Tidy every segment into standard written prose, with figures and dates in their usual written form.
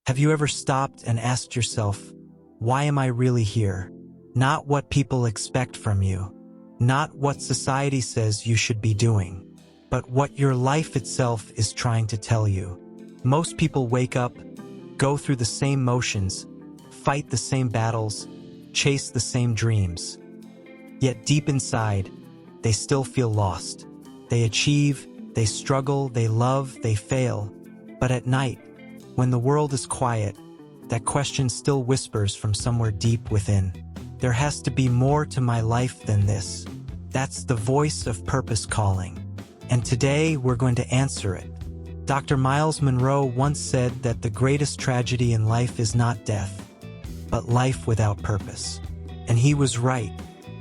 Have you ever stopped and asked yourself, why am I really here? Not what people expect from you, not what society says you should be doing, but what your life itself is trying to tell you. Most people wake up, go through the same motions, fight the same battles, chase the same dreams. Yet deep inside, they still feel lost. They achieve, they struggle, they love, they fail. But at night, when the world is quiet, that question still whispers from somewhere deep within. There has to be more to my life than this. That's the voice of purpose calling. And today we're going to answer it. Dr. Myles Munroe once said that the greatest tragedy in life is not death, but life without purpose. And he was right,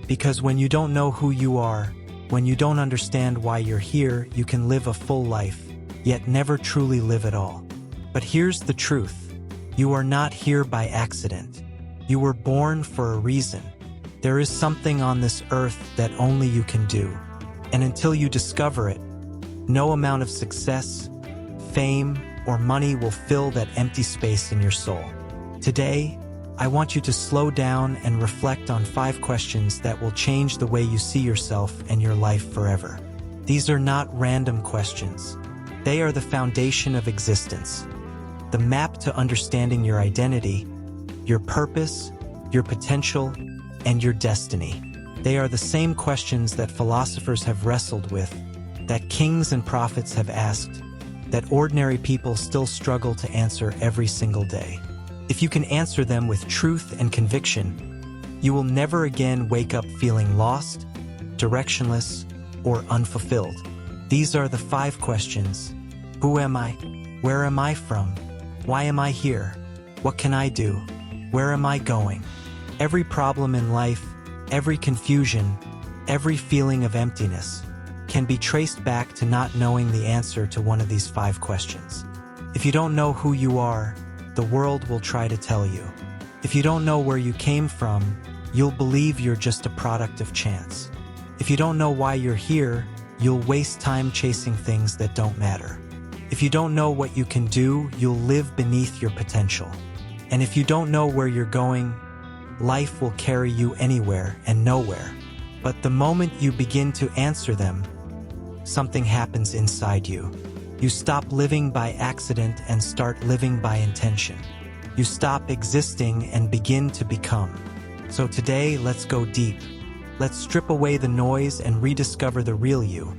because when you don't know who you are, when you don't understand why you're here, you can live a full life, yet never truly live at all. But here's the truth. You are not here by accident. You were born for a reason. There is something on this earth that only you can do. And until you discover it, no amount of success, fame, or money will fill that empty space in your soul. Today, I want you to slow down and reflect on 5 questions that will change the way you see yourself and your life forever. These are not random questions. They are the foundation of existence, the map to understanding your identity, your purpose, your potential, and your destiny. They are the same questions that philosophers have wrestled with, that kings and prophets have asked, that ordinary people still struggle to answer every single day. If you can answer them with truth and conviction, you will never again wake up feeling lost, directionless, or unfulfilled. These are the 5 questions. Who am I? Where am I from? Why am I here? What can I do? Where am I going? Every problem in life, every confusion, every feeling of emptiness can be traced back to not knowing the answer to one of these 5 questions. If you don't know who you are, the world will try to tell you. If you don't know where you came from, you'll believe you're just a product of chance. If you don't know why you're here, you'll waste time chasing things that don't matter. If you don't know what you can do, you'll live beneath your potential. And if you don't know where you're going, life will carry you anywhere and nowhere. But the moment you begin to answer them, something happens inside you. You stop living by accident and start living by intention. You stop existing and begin to become. So today, let's go deep. Let's strip away the noise and rediscover the real you.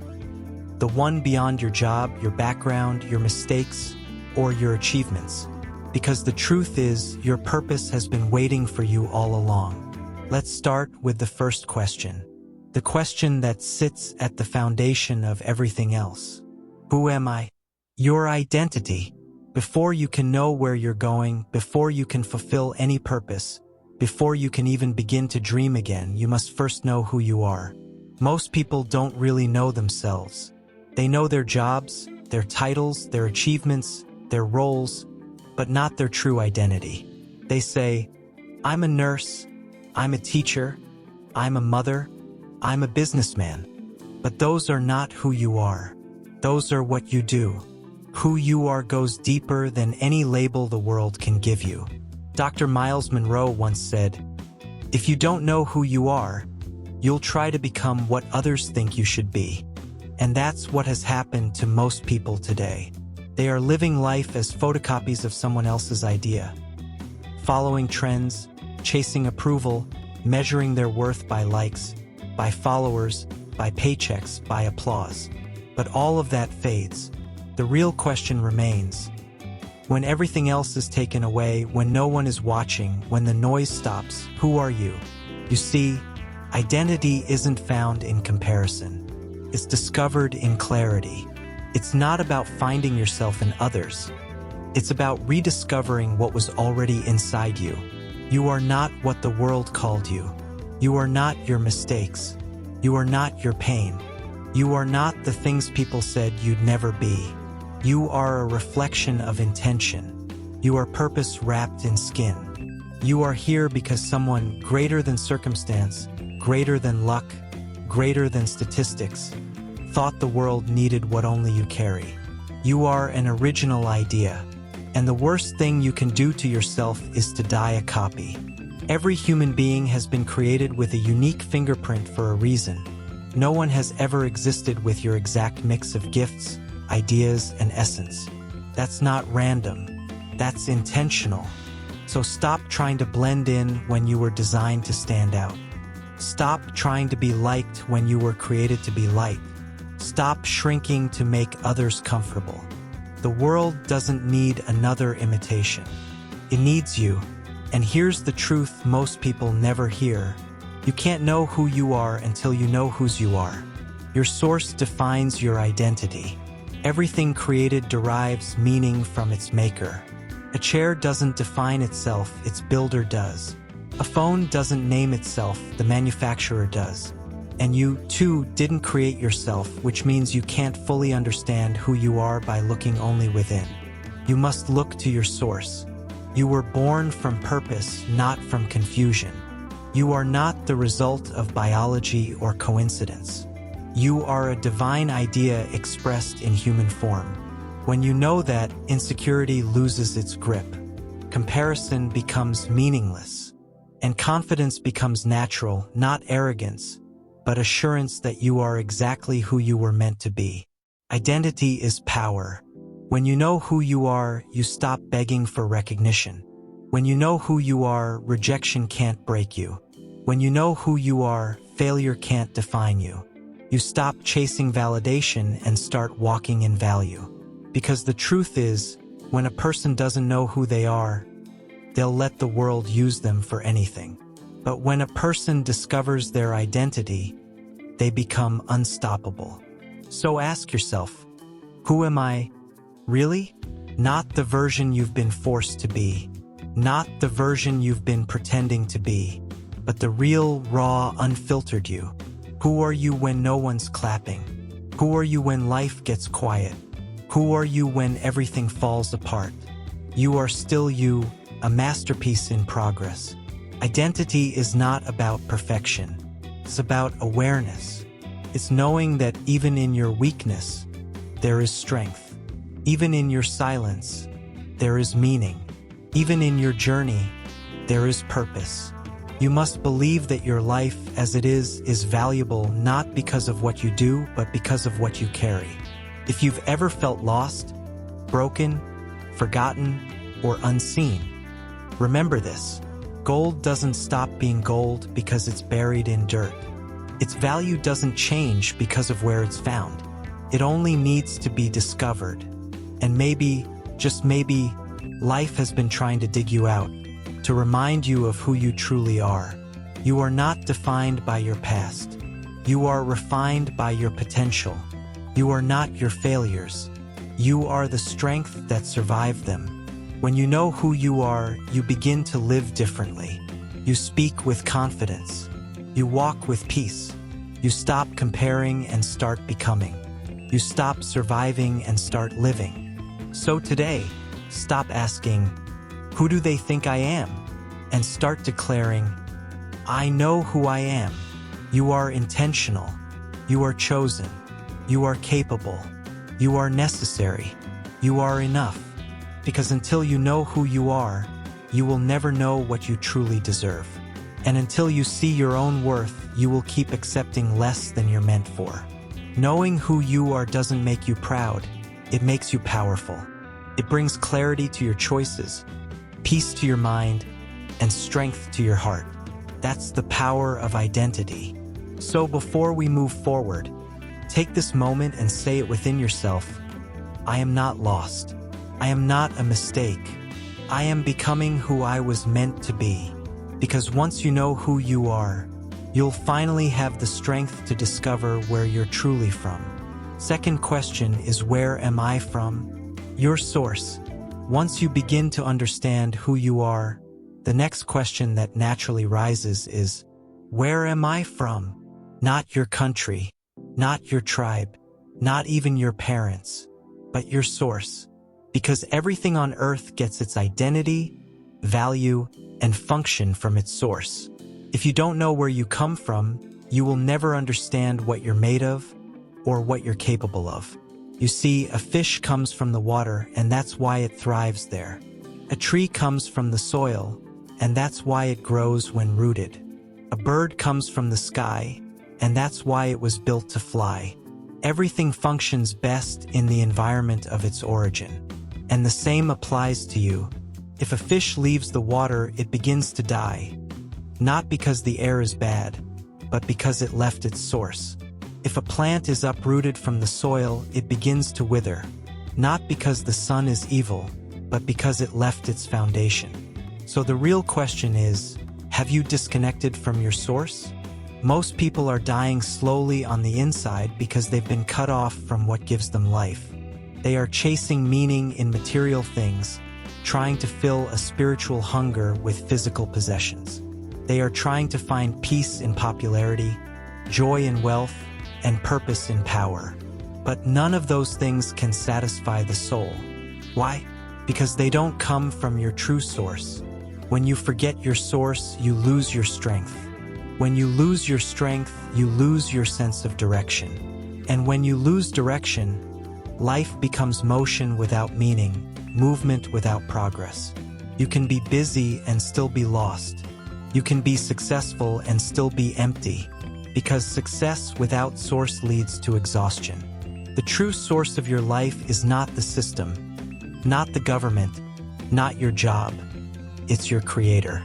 The one beyond your job, your background, your mistakes, or your achievements. Because the truth is, your purpose has been waiting for you all along. Let's start with the first question. The question that sits at the foundation of everything else. Who am I? Your identity. Before you can know where you're going, before you can fulfill any purpose, before you can even begin to dream again, you must first know who you are. Most people don't really know themselves. They know their jobs, their titles, their achievements, their roles, but not their true identity. They say, I'm a nurse, I'm a teacher, I'm a mother, I'm a businessman. But those are not who you are. Those are what you do. Who you are goes deeper than any label the world can give you. Dr. Myles Munroe once said, if you don't know who you are, you'll try to become what others think you should be. And that's what has happened to most people today. They are living life as photocopies of someone else's idea, following trends, chasing approval, measuring their worth by likes, by followers, by paychecks, by applause. But all of that fades. The real question remains. When everything else is taken away, when no one is watching, when the noise stops, who are you? You see, identity isn't found in comparison. It's discovered in clarity. It's not about finding yourself in others. It's about rediscovering what was already inside you. You are not what the world called you. You are not your mistakes. You are not your pain. You are not the things people said you'd never be. You are a reflection of intention. You are purpose wrapped in skin. You are here because someone greater than circumstance, greater than luck, greater than statistics, thought the world needed what only you carry. You are an original idea. And the worst thing you can do to yourself is to die a copy. Every human being has been created with a unique fingerprint for a reason. No one has ever existed with your exact mix of gifts, ideas, and essence. That's not random. That's intentional. So stop trying to blend in when you were designed to stand out. Stop trying to be liked when you were created to be liked. Stop shrinking to make others comfortable. The world doesn't need another imitation. It needs you. And here's the truth most people never hear. You can't know who you are until you know whose you are. Your source defines your identity. Everything created derives meaning from its maker. A chair doesn't define itself, its builder does. A phone doesn't name itself, the manufacturer does. And you, too, didn't create yourself, which means you can't fully understand who you are by looking only within. You must look to your source. You were born from purpose, not from confusion. You are not the result of biology or coincidence. You are a divine idea expressed in human form. When you know that, insecurity loses its grip. Comparison becomes meaningless. And confidence becomes natural, not arrogance, but assurance that you are exactly who you were meant to be. Identity is power. When you know who you are, you stop begging for recognition. When you know who you are, rejection can't break you. When you know who you are, failure can't define you. You stop chasing validation and start walking in value. Because the truth is, when a person doesn't know who they are, they'll let the world use them for anything. But when a person discovers their identity, they become unstoppable. So ask yourself, who am I really? Not the version you've been forced to be. Not the version you've been pretending to be, but the real, raw, unfiltered you. Who are you when no one's clapping? Who are you when life gets quiet? Who are you when everything falls apart? You are still you, a masterpiece in progress. Identity is not about perfection. It's about awareness. It's knowing that even in your weakness, there is strength. Even in your silence, there is meaning. Even in your journey, there is purpose. You must believe that your life as it is valuable not because of what you do, but because of what you carry. If you've ever felt lost, broken, forgotten, or unseen, remember this. Gold doesn't stop being gold because it's buried in dirt. Its value doesn't change because of where it's found. It only needs to be discovered. And maybe, just maybe, life has been trying to dig you out, to remind you of who you truly are. You are not defined by your past. You are refined by your potential. You are not your failures. You are the strength that survived them. When you know who you are, you begin to live differently. You speak with confidence. You walk with peace. You stop comparing and start becoming. You stop surviving and start living. So today, stop asking, who do they think I am? And start declaring, I know who I am. You are intentional. You are chosen. You are capable. You are necessary. You are enough. Because until you know who you are, you will never know what you truly deserve. And until you see your own worth, you will keep accepting less than you're meant for. Knowing who you are doesn't make you proud. It makes you powerful. It brings clarity to your choices, peace to your mind, and strength to your heart. That's the power of identity. So before we move forward, take this moment and say it within yourself. I am not lost. I am not a mistake. I am becoming who I was meant to be. Because once you know who you are, you'll finally have the strength to discover where you're truly from. Second question is, where am I from? Your source. Once you begin to understand who you are, the next question that naturally rises is, where am I from? Not your country, not your tribe, not even your parents, but your source. Because everything on earth gets its identity, value, and function from its source. If you don't know where you come from, you will never understand what you're made of or what you're capable of. You see, a fish comes from the water, and that's why it thrives there. A tree comes from the soil, and that's why it grows when rooted. A bird comes from the sky, and that's why it was built to fly. Everything functions best in the environment of its origin. And the same applies to you. If a fish leaves the water, it begins to die. Not because the air is bad, but because it left its source. If a plant is uprooted from the soil, it begins to wither. Not because the sun is evil, but because it left its foundation. So the real question is, have you disconnected from your source? Most people are dying slowly on the inside because they've been cut off from what gives them life. They are chasing meaning in material things, trying to fill a spiritual hunger with physical possessions. They are trying to find peace in popularity, joy in wealth, and purpose in power. But none of those things can satisfy the soul. Why? Because they don't come from your true source. When you forget your source, you lose your strength. When you lose your strength, you lose your sense of direction. And when you lose direction, life becomes motion without meaning, movement without progress. You can be busy and still be lost. You can be successful and still be empty, because success without source leads to exhaustion. The true source of your life is not the system, not the government, not your job. It's your creator.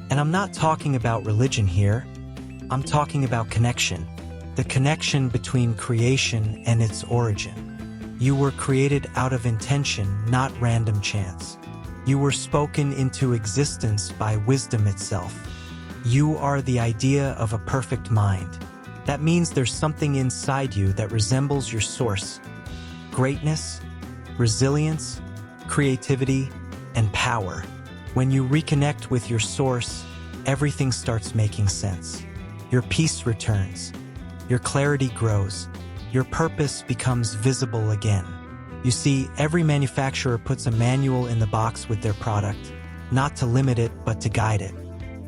And I'm not talking about religion here. I'm talking about connection. The connection between creation and its origin. You were created out of intention, not random chance. You were spoken into existence by wisdom itself. You are the idea of a perfect mind. That means there's something inside you that resembles your source. Greatness, resilience, creativity, and power. When you reconnect with your source, everything starts making sense. Your peace returns. Your clarity grows. Your purpose becomes visible again. You see, every manufacturer puts a manual in the box with their product, not to limit it, but to guide it.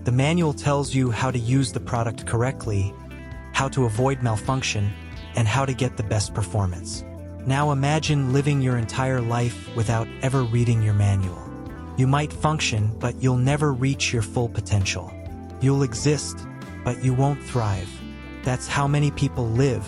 The manual tells you how to use the product correctly, how to avoid malfunction, and how to get the best performance. Now imagine living your entire life without ever reading your manual. You might function, but you'll never reach your full potential. You'll exist, but you won't thrive. That's how many people live,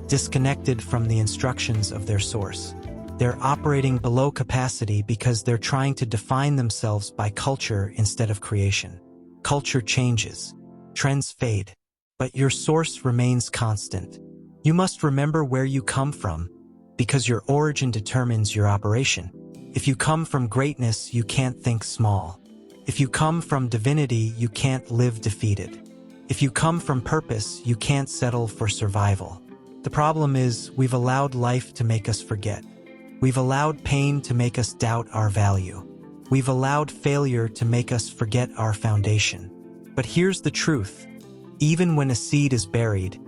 disconnected from the instructions of their source. They're operating below capacity because they're trying to define themselves by culture instead of creation. Culture changes, trends fade, but your source remains constant. You must remember where you come from, because your origin determines your operation. If you come from greatness, you can't think small. If you come from divinity, you can't live defeated. If you come from purpose, you can't settle for survival. The problem is, we've allowed life to make us forget. We've allowed pain to make us doubt our value. We've allowed failure to make us forget our foundation. But here's the truth. Even when a seed is buried,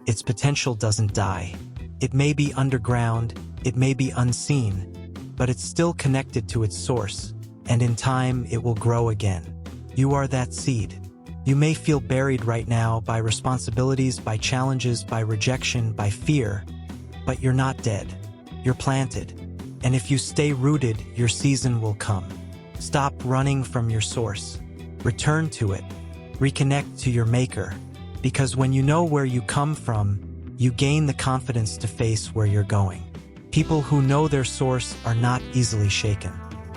its potential doesn't die. It may be underground, it may be unseen, but it's still connected to its source, and in time it will grow again. You are that seed. You may feel buried right now by responsibilities, by challenges, by rejection, by fear, but you're not dead. You're planted. And if you stay rooted, your season will come. Stop running from your source. Return to it. Reconnect to your maker. Because when you know where you come from, you gain the confidence to face where you're going. People who know their source are not easily shaken.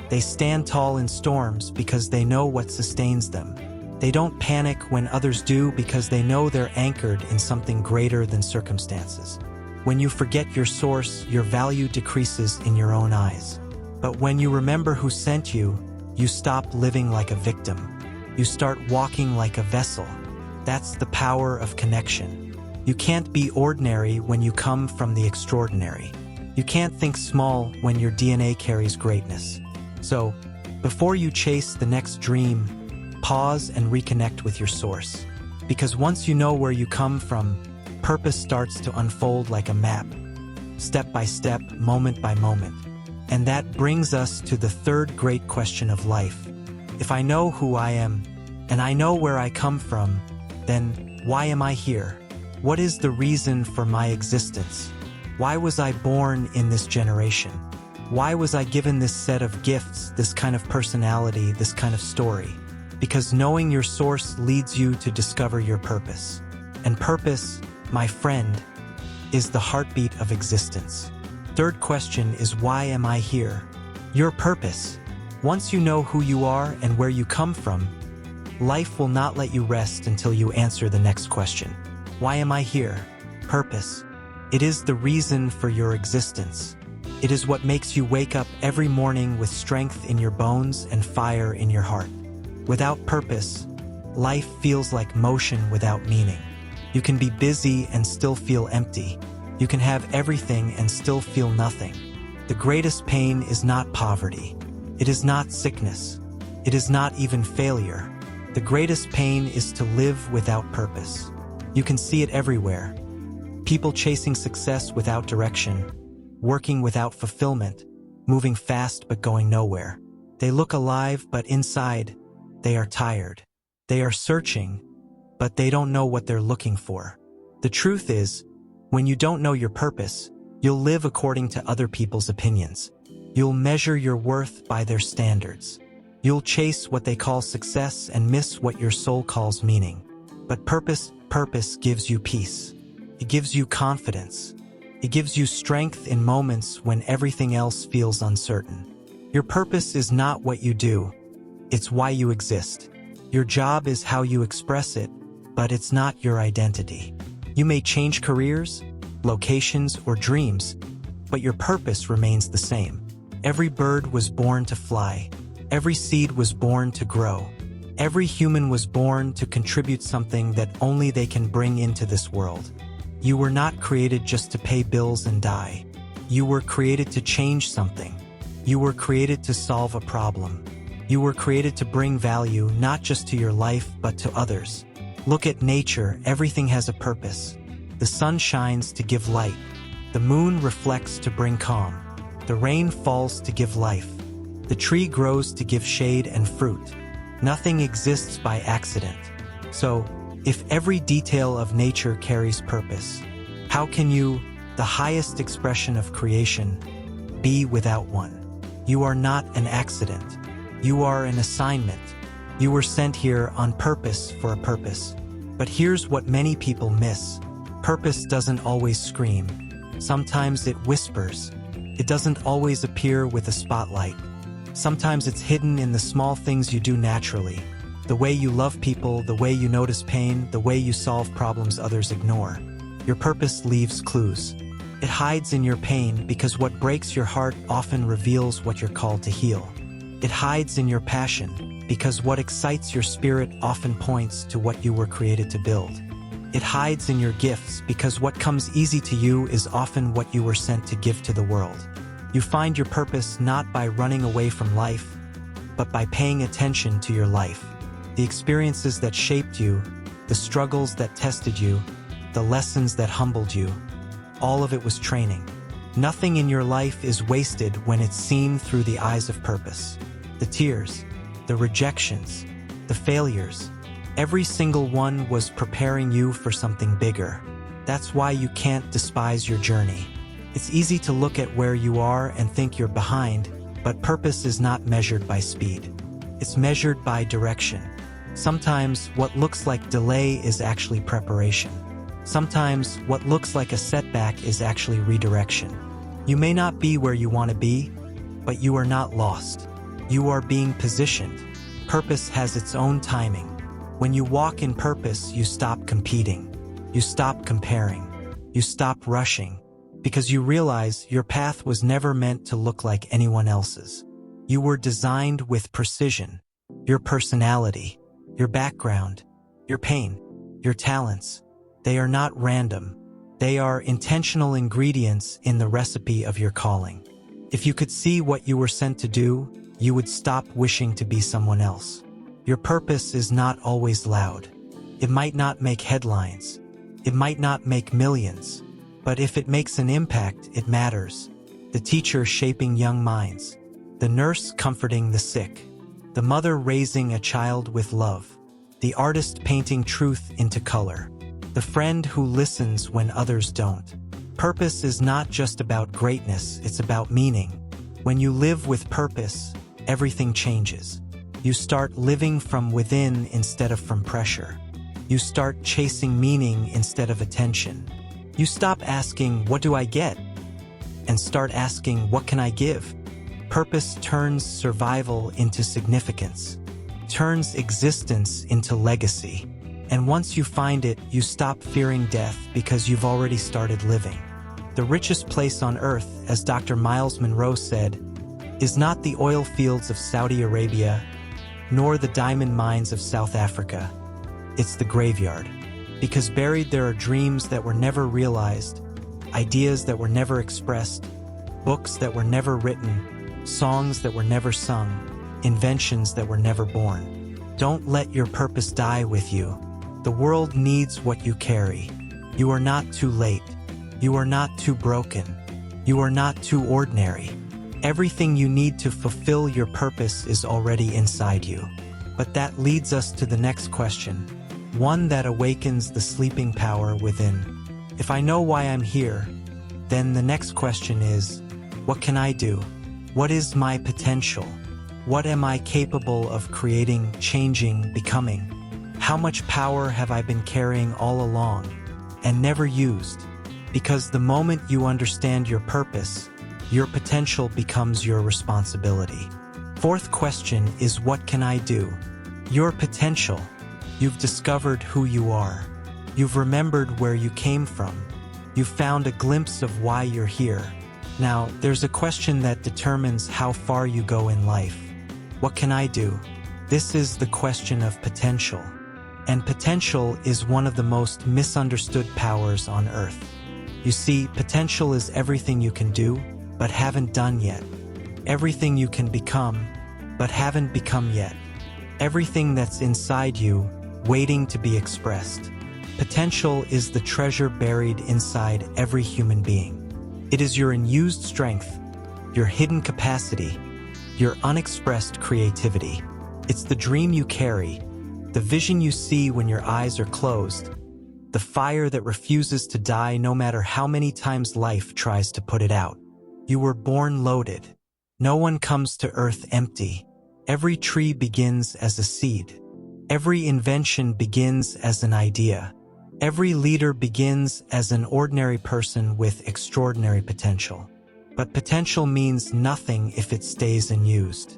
They stand tall in storms because they know what sustains them. They don't panic when others do because they know they're anchored in something greater than circumstances. When you forget your source, your value decreases in your own eyes. But when you remember who sent you, you stop living like a victim. You start walking like a vessel. That's the power of connection. You can't be ordinary when you come from the extraordinary. You can't think small when your DNA carries greatness. So, before you chase the next dream, pause and reconnect with your source. Because once you know where you come from, purpose starts to unfold like a map, step by step, moment by moment. And that brings us to the third great question of life. If I know who I am, and I know where I come from, then why am I here? What is the reason for my existence? Why was I born in this generation? Why was I given this set of gifts, this kind of personality, this kind of story? Because knowing your source leads you to discover your purpose. And purpose, my friend, is the heartbeat of existence. Third question is, why am I here? Your purpose. Once you know who you are and where you come from, life will not let you rest until you answer the next question. Why am I here? Purpose. It is the reason for your existence. It is what makes you wake up every morning with strength in your bones and fire in your heart. Without purpose, life feels like motion without meaning. You can be busy and still feel empty. You can have everything and still feel nothing. The greatest pain is not poverty. It is not sickness. It is not even failure. The greatest pain is to live without purpose. You can see it everywhere. People chasing success without direction, working without fulfillment, moving fast but going nowhere. They look alive, but inside, they are tired. They are searching, but they don't know what they're looking for. The truth is, when you don't know your purpose, you'll live according to other people's opinions. You'll measure your worth by their standards. You'll chase what they call success and miss what your soul calls meaning. But purpose gives you peace. It gives you confidence. It gives you strength in moments when everything else feels uncertain. Your purpose is not what you do. It's why you exist. Your job is how you express it, but it's not your identity. You may change careers, locations, or dreams, but your purpose remains the same. Every bird was born to fly. Every seed was born to grow. Every human was born to contribute something that only they can bring into this world. You were not created just to pay bills and die. You were created to change something. You were created to solve a problem. You were created to bring value not just to your life but to others. Look at nature, everything has a purpose. The sun shines to give light. The moon reflects to bring calm. The rain falls to give life. The tree grows to give shade and fruit. Nothing exists by accident. So, if every detail of nature carries purpose, how can you, the highest expression of creation, be without one? You are not an accident. You are an assignment. You were sent here on purpose for a purpose. But here's what many people miss. Purpose doesn't always scream. Sometimes it whispers. It doesn't always appear with a spotlight. Sometimes it's hidden in the small things you do naturally. The way you love people, the way you notice pain, the way you solve problems others ignore. Your purpose leaves clues. It hides in your pain because what breaks your heart often reveals what you're called to heal. It hides in your passion because what excites your spirit often points to what you were created to build. It hides in your gifts because what comes easy to you is often what you were sent to give to the world. You find your purpose not by running away from life, but by paying attention to your life. The experiences that shaped you, the struggles that tested you, the lessons that humbled you, all of it was training. Nothing in your life is wasted when it's seen through the eyes of purpose. The tears, the rejections, the failures, every single one was preparing you for something bigger. That's why you can't despise your journey. It's easy to look at where you are and think you're behind, but purpose is not measured by speed. It's measured by direction. Sometimes what looks like delay is actually preparation. Sometimes what looks like a setback is actually redirection. You may not be where you want to be, but you are not lost. You are being positioned. Purpose has its own timing. When you walk in purpose, you stop competing. You stop comparing. You stop rushing. Because you realize your path was never meant to look like anyone else's. You were designed with precision. Your personality, your background, your pain, your talents, they are not random. They are intentional ingredients in the recipe of your calling. If you could see what you were sent to do, you would stop wishing to be someone else. Your purpose is not always loud. It might not make headlines. It might not make millions. But if it makes an impact, it matters. The teacher shaping young minds. The nurse comforting the sick. The mother raising a child with love. The artist painting truth into color. The friend who listens when others don't. Purpose is not just about greatness, it's about meaning. When you live with purpose, everything changes. You start living from within instead of from pressure. You start chasing meaning instead of attention. You stop asking, "What do I get?" and start asking, "What can I give?" Purpose turns survival into significance, turns existence into legacy. And once you find it, you stop fearing death because you've already started living. The richest place on earth, as Dr. Myles Munroe said, is not the oil fields of Saudi Arabia, nor the diamond mines of South Africa. It's the graveyard. Because buried there are dreams that were never realized, ideas that were never expressed, books that were never written, songs that were never sung, inventions that were never born. Don't let your purpose die with you. The world needs what you carry. You are not too late. You are not too broken. You are not too ordinary. Everything you need to fulfill your purpose is already inside you. But that leads us to the next question, one that awakens the sleeping power within. If I know why I'm here, then the next question is, what can I do? What is my potential? What am I capable of creating, changing, becoming? How much power have I been carrying all along and never used? Because the moment you understand your purpose, your potential becomes your responsibility. Fourth question is, what can I do? Your potential. You've discovered who you are. You've remembered where you came from. You've found a glimpse of why you're here. Now, there's a question that determines how far you go in life. What can I do? This is the question of potential. And potential is one of the most misunderstood powers on earth. You see, potential is everything you can do, but haven't done yet. Everything you can become, but haven't become yet. Everything that's inside you, waiting to be expressed. Potential is the treasure buried inside every human being. It is your unused strength, your hidden capacity, your unexpressed creativity. It's the dream you carry, the vision you see when your eyes are closed, the fire that refuses to die no matter how many times life tries to put it out. You were born loaded. No one comes to earth empty. Every tree begins as a seed. Every invention begins as an idea. Every leader begins as an ordinary person with extraordinary potential. But potential means nothing if it stays unused.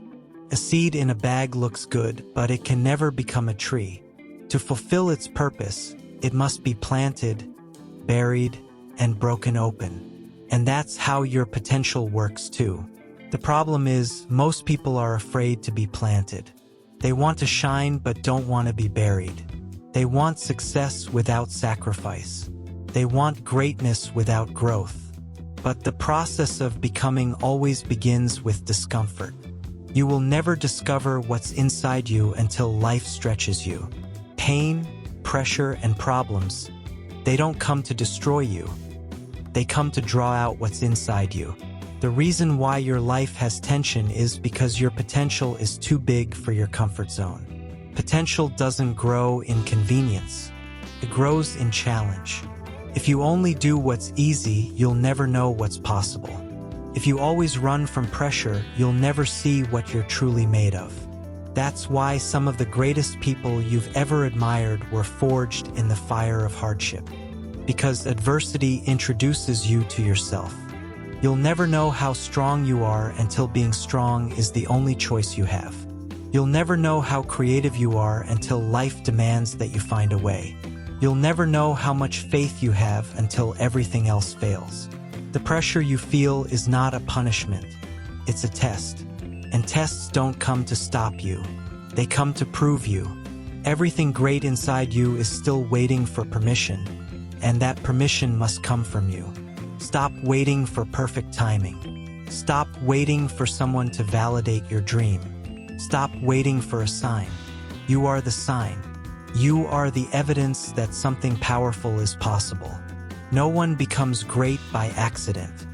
A seed in a bag looks good, but it can never become a tree. To fulfill its purpose, it must be planted, buried, and broken open. And that's how your potential works too. The problem is, most people are afraid to be planted. They want to shine but don't want to be buried. They want success without sacrifice. They want greatness without growth. But the process of becoming always begins with discomfort. You will never discover what's inside you until life stretches you. Pain, pressure, and problems, they don't come to destroy you. They come to draw out what's inside you. The reason why your life has tension is because your potential is too big for your comfort zone. Potential doesn't grow in convenience. It grows in challenge. If you only do what's easy, you'll never know what's possible. If you always run from pressure, you'll never see what you're truly made of. That's why some of the greatest people you've ever admired were forged in the fire of hardship. Because adversity introduces you to yourself. You'll never know how strong you are until being strong is the only choice you have. You'll never know how creative you are until life demands that you find a way. You'll never know how much faith you have until everything else fails. The pressure you feel is not a punishment. It's a test. And tests don't come to stop you. They come to prove you. Everything great inside you is still waiting for permission. And that permission must come from you. Stop waiting for perfect timing. Stop waiting for someone to validate your dream. Stop waiting for a sign. You are the sign. You are the evidence that something powerful is possible. No one becomes great by accident.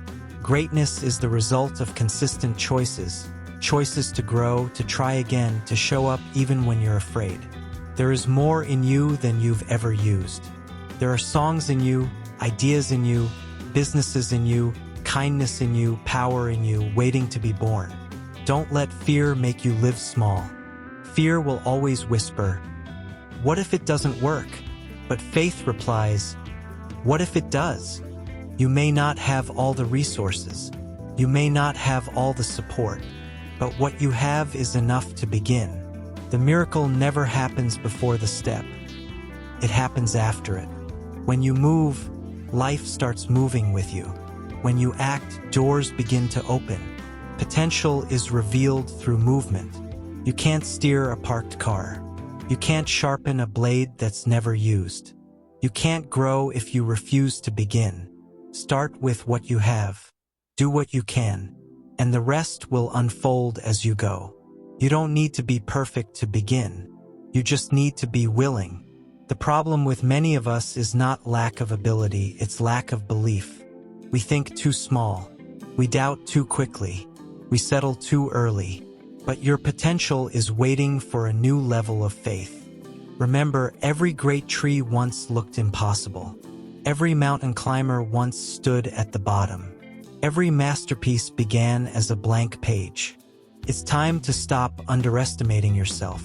Greatness is the result of consistent choices. Choices to grow, to try again, to show up even when you're afraid. There is more in you than you've ever used. There are songs in you, ideas in you, businesses in you, kindness in you, power in you, waiting to be born. Don't let fear make you live small. Fear will always whisper, "What if it doesn't work?" But faith replies, "What if it does?" You may not have all the resources. You may not have all the support. But what you have is enough to begin. The miracle never happens before the step. It happens after it. When you move, life starts moving with you. When you act, doors begin to open. Potential is revealed through movement. You can't steer a parked car. You can't sharpen a blade that's never used. You can't grow if you refuse to begin. Start with what you have. Do what you can, and the rest will unfold as you go. You don't need to be perfect to begin. You just need to be willing. The problem with many of us is not lack of ability, it's lack of belief. We think too small. We doubt too quickly. We settle too early. But your potential is waiting for a new level of faith. Remember, every great tree once looked impossible. Every mountain climber once stood at the bottom. Every masterpiece began as a blank page. It's time to stop underestimating yourself.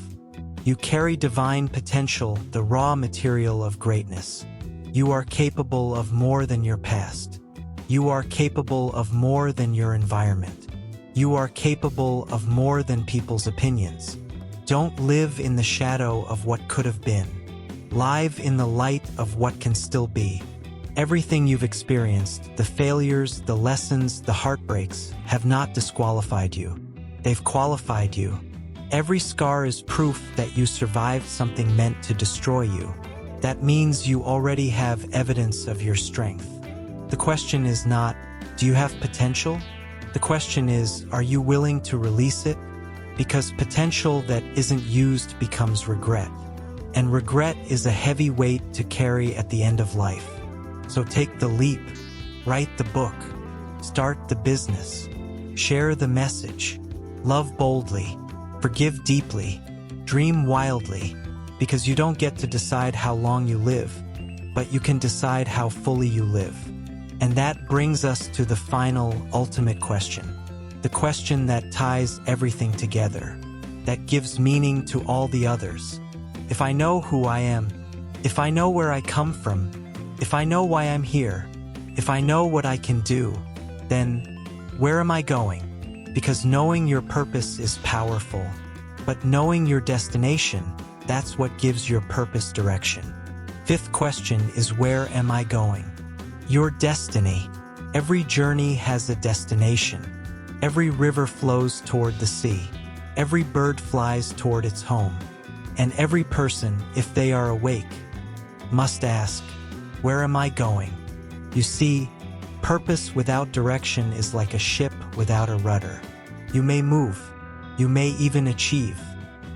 You carry divine potential, the raw material of greatness. You are capable of more than your past. You are capable of more than your environment. You are capable of more than people's opinions. Don't live in the shadow of what could have been. Live in the light of what can still be. Everything you've experienced, the failures, the lessons, the heartbreaks, have not disqualified you. They've qualified you. Every scar is proof that you survived something meant to destroy you. That means you already have evidence of your strength. The question is not, do you have potential? The question is, are you willing to release it? Because potential that isn't used becomes regret. And regret is a heavy weight to carry at the end of life. So take the leap, write the book, start the business, share the message, love boldly, forgive deeply, dream wildly, because you don't get to decide how long you live, but you can decide how fully you live. And that brings us to the final, ultimate question. The question that ties everything together, that gives meaning to all the others. If I know who I am, if I know where I come from, if I know why I'm here, if I know what I can do, then where am I going? Because knowing your purpose is powerful, but knowing your destination, that's what gives your purpose direction. Fifth question is, where am I going? Your destiny. Every journey has a destination. Every river flows toward the sea. Every bird flies toward its home. And every person, if they are awake, must ask, where am I going? You see, purpose without direction is like a ship without a rudder. You may move, you may even achieve,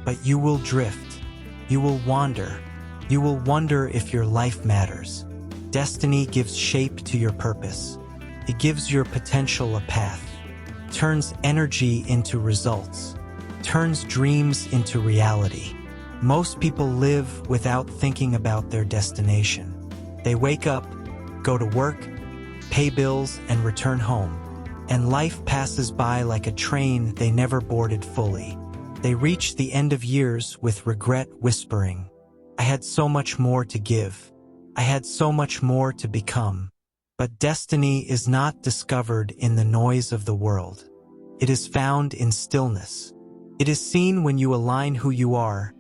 but you will drift. You will wander. You will wonder if your life matters. Destiny gives shape to your purpose. It gives your potential a path, turns energy into results, turns dreams into reality. Most people live without thinking about their destination. They wake up, go to work, pay bills, and return home. And life passes by like a train they never boarded fully. They reach the end of years with regret whispering, I had so much more to give. I had so much more to become. But destiny is not discovered in the noise of the world. It is found in stillness. It is seen when you align who you are,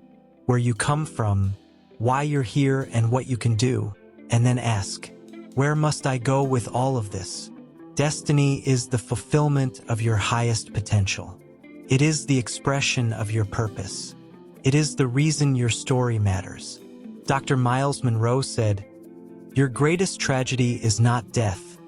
where you come from, why you're here, and what you can do, and then ask, where must I go with all of this? Destiny is the fulfillment of your highest potential. It is the expression of your purpose. It is the reason your story matters. Dr. Myles Munroe said, your greatest tragedy is not death.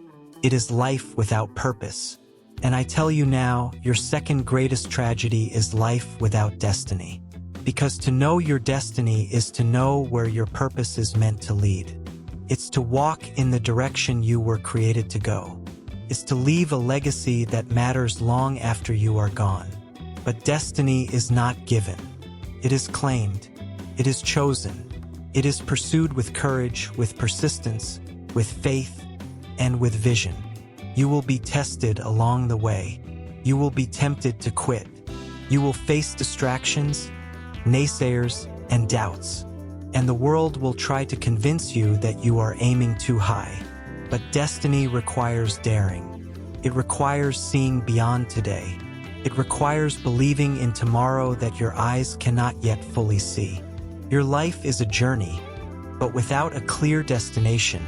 It is life without purpose. And I tell you now, your second greatest tragedy is life without destiny. Because to know your destiny is to know where your purpose is meant to lead. It's to walk in the direction you were created to go. It's to leave a legacy that matters long after you are gone. But destiny is not given. It is claimed. It is chosen. It is pursued with courage, with persistence, with faith, and with vision. You will be tested along the way. You will be tempted to quit. You will face distractions, naysayers, and doubts. And the world will try to convince you that you are aiming too high. But destiny requires daring. It requires seeing beyond today. It requires believing in tomorrow that your eyes cannot yet fully see. Your life is a journey, but without a clear destination,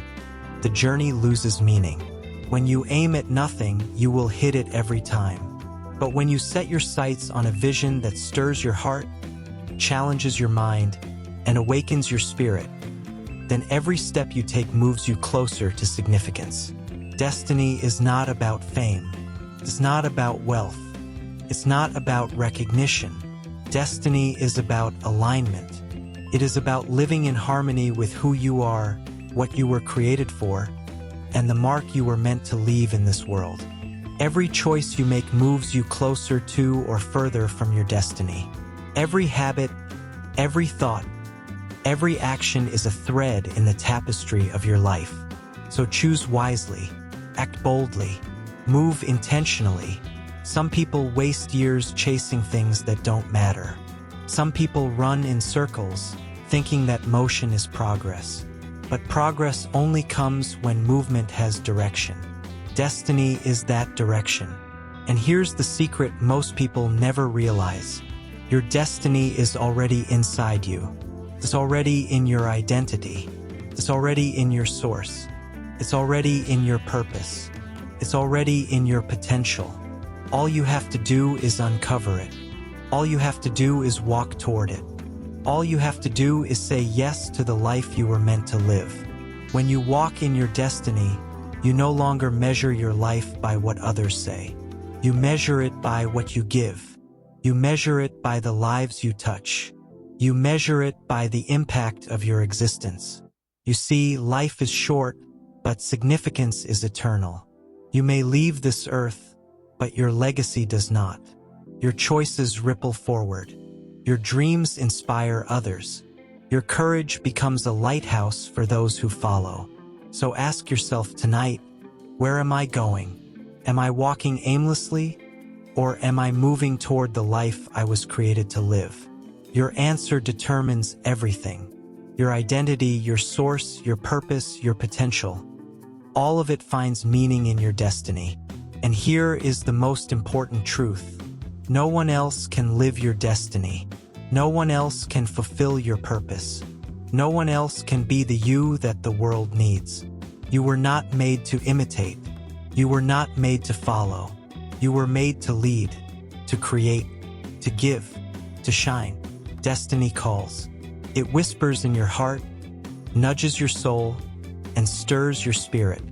the journey loses meaning. When you aim at nothing, you will hit it every time. But when you set your sights on a vision that stirs your heart, challenges your mind, and awakens your spirit, then every step you take moves you closer to significance. Destiny is not about fame. It's not about wealth. It's not about recognition. Destiny is about alignment. It is about living in harmony with who you are, what you were created for, and the mark you were meant to leave in this world. Every choice you make moves you closer to or further from your destiny. Every habit, every thought, every action is a thread in the tapestry of your life. So choose wisely, act boldly, move intentionally. Some people waste years chasing things that don't matter. Some people run in circles, thinking that motion is progress. But progress only comes when movement has direction. Destiny is that direction. And here's the secret most people never realize. Your destiny is already inside you. It's already in your identity. It's already in your source. It's already in your purpose. It's already in your potential. All you have to do is uncover it. All you have to do is walk toward it. All you have to do is say yes to the life you were meant to live. When you walk in your destiny, you no longer measure your life by what others say. You measure it by what you give. You measure it by the lives you touch. You measure it by the impact of your existence. You see, life is short, but significance is eternal. You may leave this earth, but your legacy does not. Your choices ripple forward. Your dreams inspire others. Your courage becomes a lighthouse for those who follow. So ask yourself tonight, where am I going? Am I walking aimlessly, or am I moving toward the life I was created to live? Your answer determines everything. Your identity, your source, your purpose, your potential. All of it finds meaning in your destiny. And here is the most important truth. No one else can live your destiny. No one else can fulfill your purpose. No one else can be the you that the world needs. You were not made to imitate. You were not made to follow. You were made to lead, to create, to give, to shine. Destiny calls. It whispers in your heart, nudges your soul, and stirs your spirit.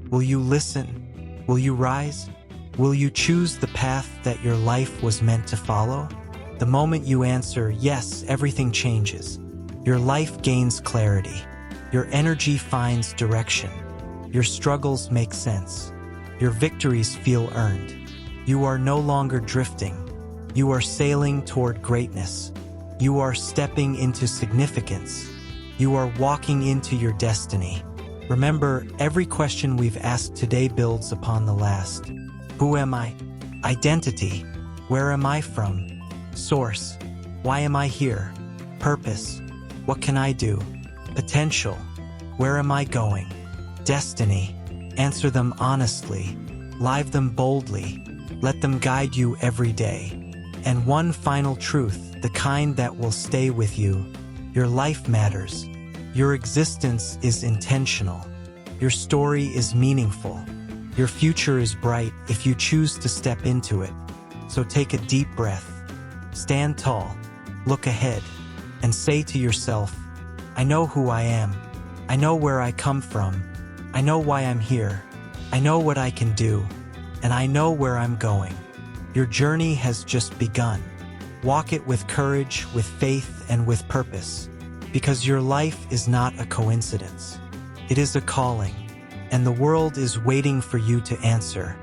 Will you listen? Will you rise? Will you choose the path that your life was meant to follow? The moment you answer yes, everything changes. Your life gains clarity. Your energy finds direction. Your struggles make sense. Your victories feel earned. You are no longer drifting. You are sailing toward greatness. You are stepping into significance. You are walking into your destiny. Remember, every question we've asked today builds upon the last. Who am I? Identity. Where am I from? Source. Why am I here? Purpose. What can I do? Potential. Where am I going? Destiny. Answer them honestly. Live them boldly. Let them guide you every day. And one final truth, the kind that will stay with you. Your life matters. Your existence is intentional. Your story is meaningful. Your future is bright if you choose to step into it. So take a deep breath. Stand tall. Look ahead. And say to yourself, I know who I am. I know where I come from. I know why I'm here. I know what I can do. And I know where I'm going. Your journey has just begun. Walk it with courage, with faith, and with purpose. Because your life is not a coincidence. It is a calling. And the world is waiting for you to answer.